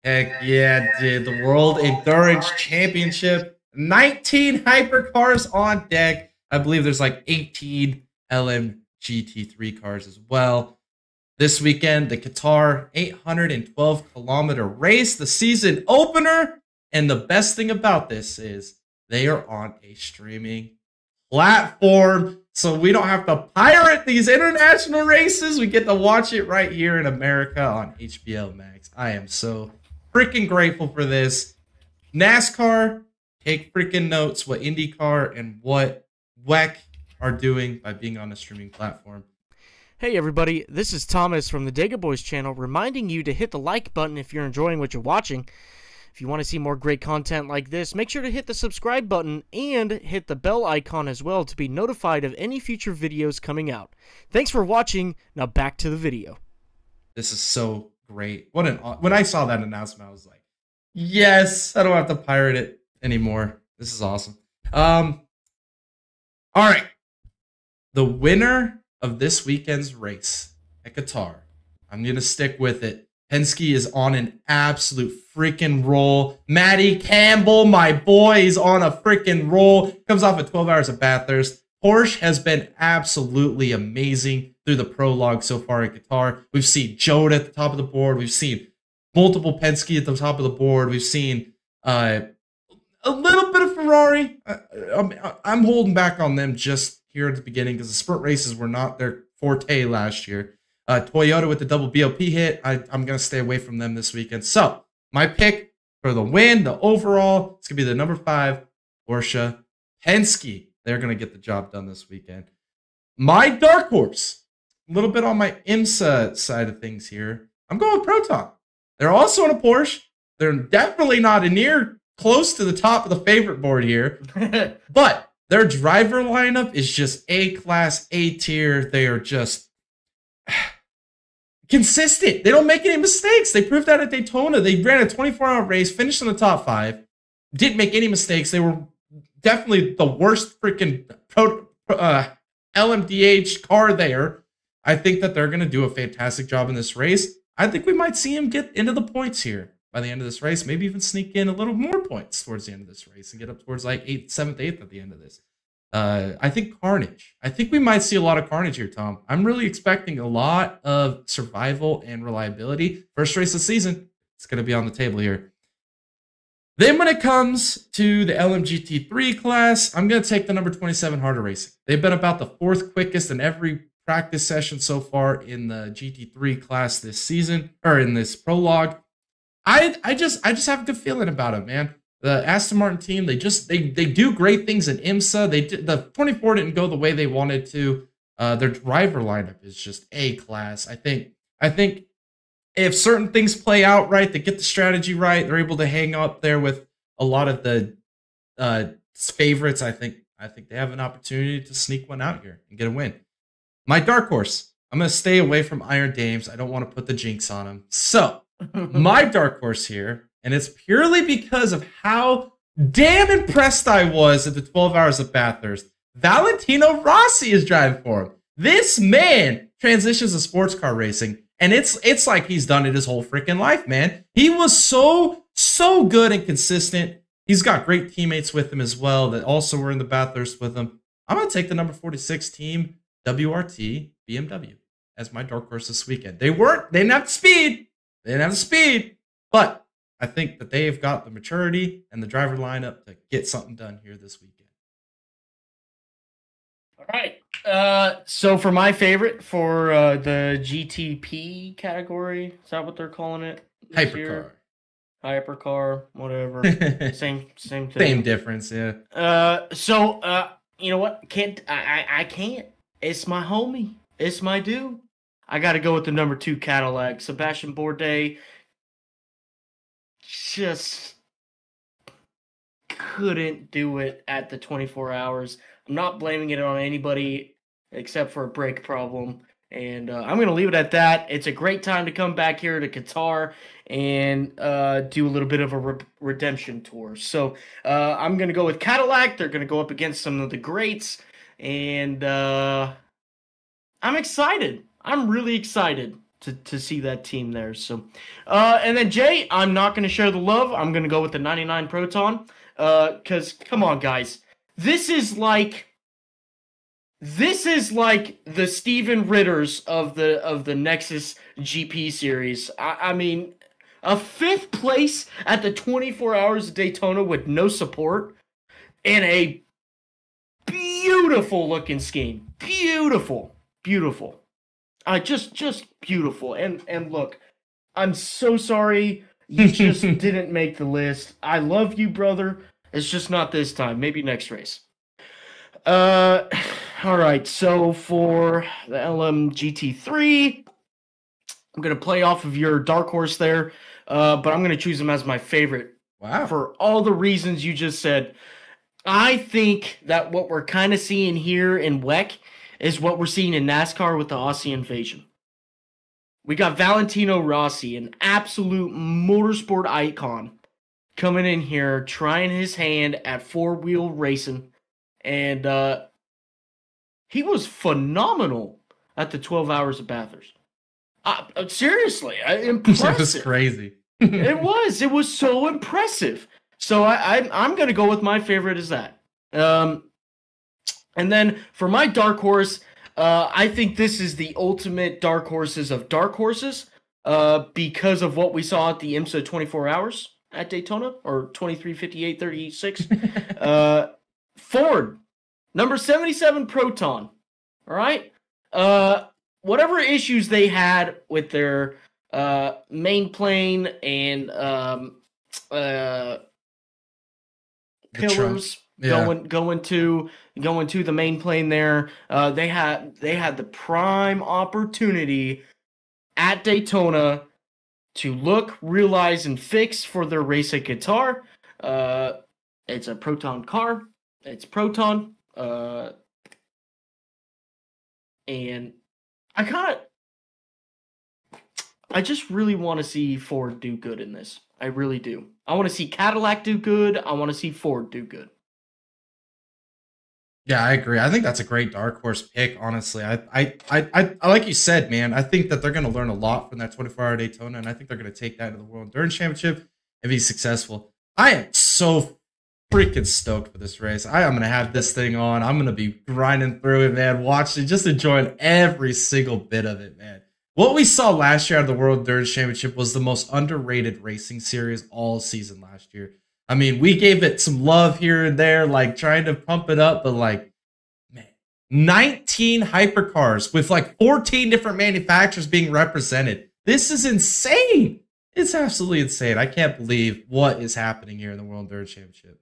Heck yeah, dude. The World Endurance Championship. 19 hypercars on deck. I believe there's like 18 LMGT3 cars as well. This weekend, the Qatar 812-kilometer race, the season opener. And the best thing about this is they are on a streaming platform. So we don't have to pirate these international races. We get to watch it right here in America on HBO Max. I am so freaking grateful for this. NASCAR, take freaking notes what IndyCar and what WEC are doing by being on a streaming platform. Hey everybody, this is Thomas from the Dega Boys channel, reminding you to hit the like button if you're enjoying what you're watching. If you want to see more great content like this, make sure to hit the subscribe button and hit the bell icon as well to be notified of any future videos coming out. Thanks for watching. Now back to the video. This is so great. When I saw that announcement, I was like, yes, I don't have to pirate it anymore. This is awesome. All right. The winner of this weekend's race at Qatar, I'm going to stick with it. Penske is on an absolute freaking roll. Matty Campbell, my boy, is on a freaking roll. Comes off of 12 hours of Bathurst. Porsche has been absolutely amazing through the prologue so far at Qatar. We've seen Jota at the top of the board. We've seen multiple Penske at the top of the board. We've seen a little bit of Ferrari. I'm holding back on them just here at the beginning because the sprint races were not their forte last year. Toyota with the double BOP hit. I'm going to stay away from them this weekend. So my pick for the win, the overall, it's going to be the number 5 Porsche Penske. They're going to get the job done this weekend. My dark horse, a little bit on my IMSA side of things here. I'm going with Proton. They're also in a Porsche. They're definitely not near close to the top of the favorite board here. But their driver lineup is just A-class, A-tier. They are just consistent. They don't make any mistakes. They proved that at Daytona. They ran a 24-hour race, finished in the top 5, didn't make any mistakes. They were definitely the worst freaking LMDH car there. I think that they're going to do a fantastic job in this race. I think we might see him get into the points here by the end of this race, maybe even sneak in a little more points towards the end of this race and get up towards like 8th, 7th, 8th at the end of this. I think carnage. I think we might see a lot of carnage here, Tom. I'm really expecting a lot of survival and reliability. First race of the season, it's going to be on the table here. Then when it comes to the LMGT3 class, I'm going to take the number 27 Harder Racing. They've been about the 4th quickest in every practice session so far in the GT3 class this season, or in this prologue. I just have a good feeling about it, man. The Aston Martin team, they do great things in IMSA. The 24 didn't go the way they wanted to. Their driver lineup is just A-class. I think if certain things play out right, they get the strategy right, they're able to hang up there with a lot of the favorites. I think they have an opportunity to sneak one out here and get a win. My dark horse, I'm going to stay away from Iron Dames. I don't want to put the jinx on him. So my dark horse here, and it's purely because of how damn impressed I was at the 12 hours of Bathurst. Valentino Rossi is driving for him. This man transitions to sports car racing, and it's like he's done it his whole freaking life, man. He was so good and consistent. He's got great teammates with him as well that also were in the Bathurst with him. I'm going to take the number 46 team, WRT BMW, as my dark horse this weekend. They didn't have the speed. They didn't have the speed, but I think that they've got the maturity and the driver lineup to get something done here this weekend. All right. So for my favorite for the GTP category, is that what they're calling it? Hypercar. Hypercar, whatever. same thing. Same difference, yeah. You know what? I can't. It's my homie. It's my dude. I got to go with the number 2 Cadillac. Sebastian Bourdais just couldn't do it at the 24 hours. I'm not blaming it on anybody except for a brake problem. And I'm going to leave it at that. It's a great time to come back here to Qatar and do a little bit of a redemption tour. So I'm going to go with Cadillac. They're going to go up against some of the greats. And I'm excited. I'm really excited to see that team there. So, and then Jay, I'm not going to share the love. I'm going to go with the 99 Proton. Because come on, guys, this is like the Steven Ritters of the Nexus GP series. I mean, a 5th place at the 24 Hours of Daytona with no support and a beautiful looking scheme. Beautiful. Just beautiful. And look, I'm so sorry you just didn't make the list. I love you, brother. It's just not this time. Maybe next race. All right. So for the LMGT3, I'm gonna play off of your dark horse there, but I'm gonna choose him as my favorite. Wow. For all the reasons you just said. I think that what we're kind of seeing here in WEC is what we're seeing in NASCAR with the Aussie invasion. We got Valentino Rossi, an absolute motorsport icon, coming in here, trying his hand at 4-wheel racing, and he was phenomenal at the 12 Hours of Bathurst. Seriously, impressive. It was crazy. It was so impressive. So I'm going to go with my favorite as that. And then for my dark horse, I think this is the ultimate dark horses of dark horses because of what we saw at the IMSA 24 Hours at Daytona, or 23:58:36. Ford, number 77 Proton. All right? Whatever issues they had with their main plane and pillars going to the main plane there. They had the prime opportunity at Daytona to look, realize, and fix for their race at Qatar. It's a Proton car. It's Proton. And I just really want to see Ford do good in this. I really do. I want to see Cadillac do good. I want to see Ford do good. Yeah, I agree. I think that's a great dark horse pick, honestly. I like you said, man, I think that they're going to learn a lot from that 24-hour Daytona, and I think they're going to take that to the World Endurance Championship and be successful. I am so freaking stoked for this race. I am going to have this thing on. I'm going to be grinding through it, man, watching, just enjoying every single bit of it, man. What we saw last year out of the World Endurance Championship was the most underrated racing series all season last year. I mean, we gave it some love here and there, like trying to pump it up, but like, man, 19 hypercars with like 14 different manufacturers being represented. This is insane. It's absolutely insane. I can't believe what is happening here in the World Endurance Championship.